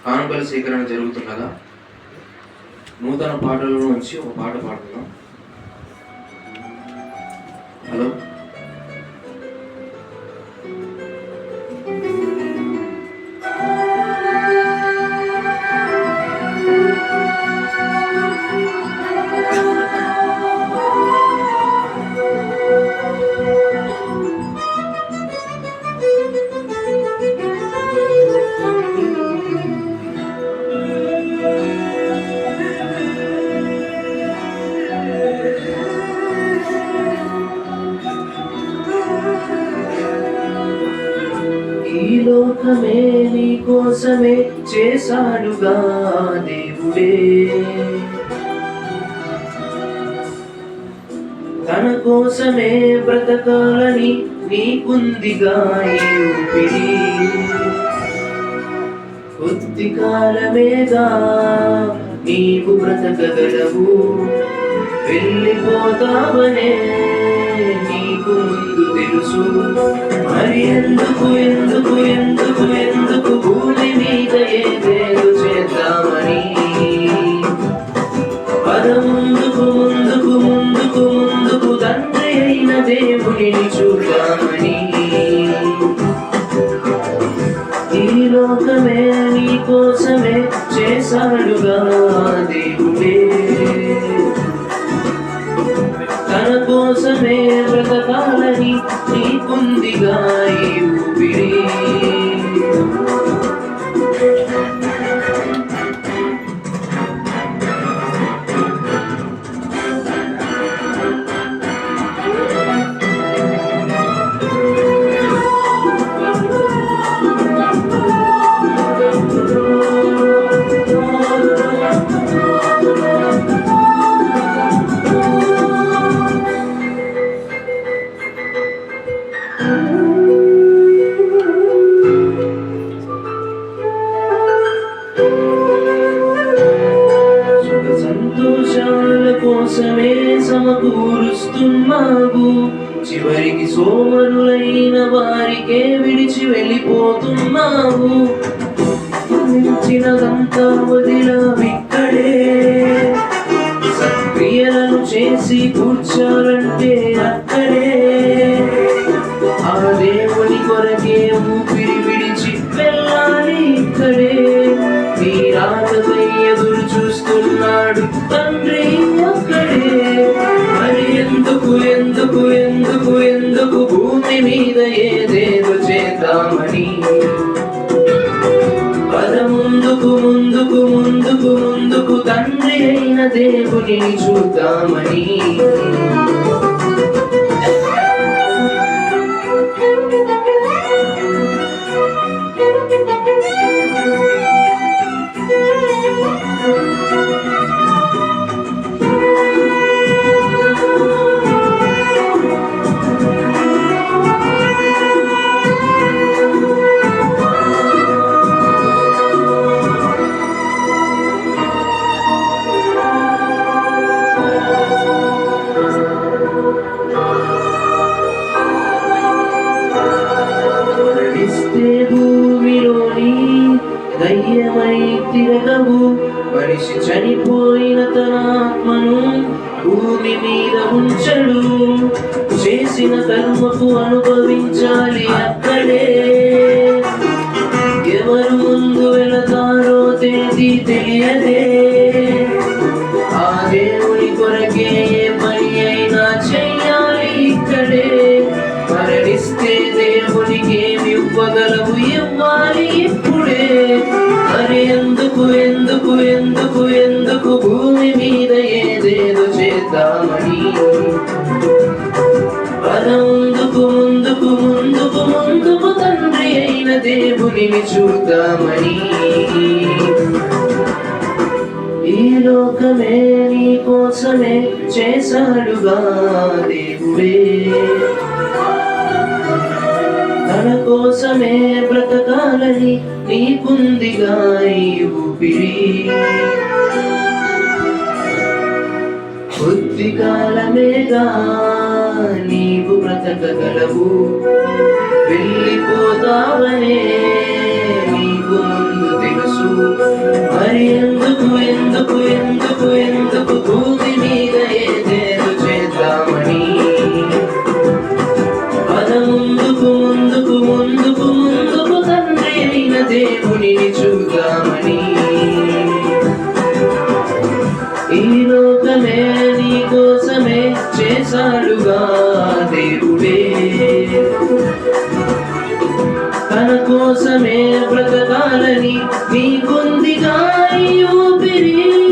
కానుకల సేకరణ జరుగుతున్నదా? నూతన పాటల నుంచి ఒక పాట పాడుతున్నాం. హలో, ఈ లోకమే నీ కోసమే చేశాడుగా దేవుడే, తన కోసమే బ్రతకాలని నీకుందిగా ఈ ఊపిరి. కొద్ది కాలమేగా నీవు బ్రతకగలవు, వెళ్ళిపోతావనే నీకు ముందు తెలుసు. మరి ఎందుకు ఎందుకు ఎందుకు ఎందుకు భూమి మీద ఏదేదో చేద్దామని పద ముందుకు ముందుకు ముందుకు ముందుకు తండ్రి అయిన దేవునిని చూద్దామని. ఈ లోకమే నీ కోసమే చేశాడుగా దేవుడే, తన కోసమే బ్రతకాలని నీకుందిగా ఈ ఊపిరి. సంతోషాల కోసమే సమకూరుస్తున్నావు, చివరికి సోమరులైన వారికే విడిచి వెళ్ళిపోతున్నావు. మించినదంతా వదిలావిక్కడే, సక్రియలను చేసి కూర్చాలంటే అక్కడే. ఆ దేవుని కొరకే ఊపిరి విడిచి వెళ్ళాలి ఇక్కడే. నీ రాకపై ఎదురు చూస్తున్నాడు తండ్రి అక్కడే. మరి ఎందుకు ఎందుకు ఎందుకు ఎందుకు భూమి మీద ఏదేదో చేద్దామని పద ముందుకు ముందుకు ముందుకు ముందుకు తండ్రి అయిన దేవుని చూద్దామని. భూమిలోని దయ్యమై తిరగవు, మనిషి చనిపోయిన తన ఆత్మను భూమి మీద ఉంచడు. చేసిన కర్మకు అనుభవించాలి అక్కడే. ఎవరు ముందు వెళతారో తేదీ తెలియదే. ఆ దేవుని కొరకే ఏ పని అయినా చెయ్యాలి ఇక్కడే. మరణిస్తే దేవునికి ఏమి ఇవ్వగలవు, ఇవ్వాలి ఇప్పుడే. మరి ఎందుకు ఎందుకు ఎందుకు ఎందుకు భూమి మీద ఏదేదో చేద్దామని పద ముందుకు ముందుకు ముందుకు ముందుకు తండ్రి అయిన దేవునిని చూద్దామని. ఈ లోకమే నీ కోసమే చేశాడుగా దేవుడే, తన కోసమే బ్రతకాలని నీకుందిగా ఈ ఊపిరి. కొద్ది కాలమేగా నీవు బ్రతకగలవు, వెళ్ళిపోతావనే నీకు ముందు తెలుసు. ఈ లోకమే నీ కోసమే చేశాడుగా దేవుడే, తన కోసమే బ్రతకాలని నీకుందిగా ఈ ఊపిరి.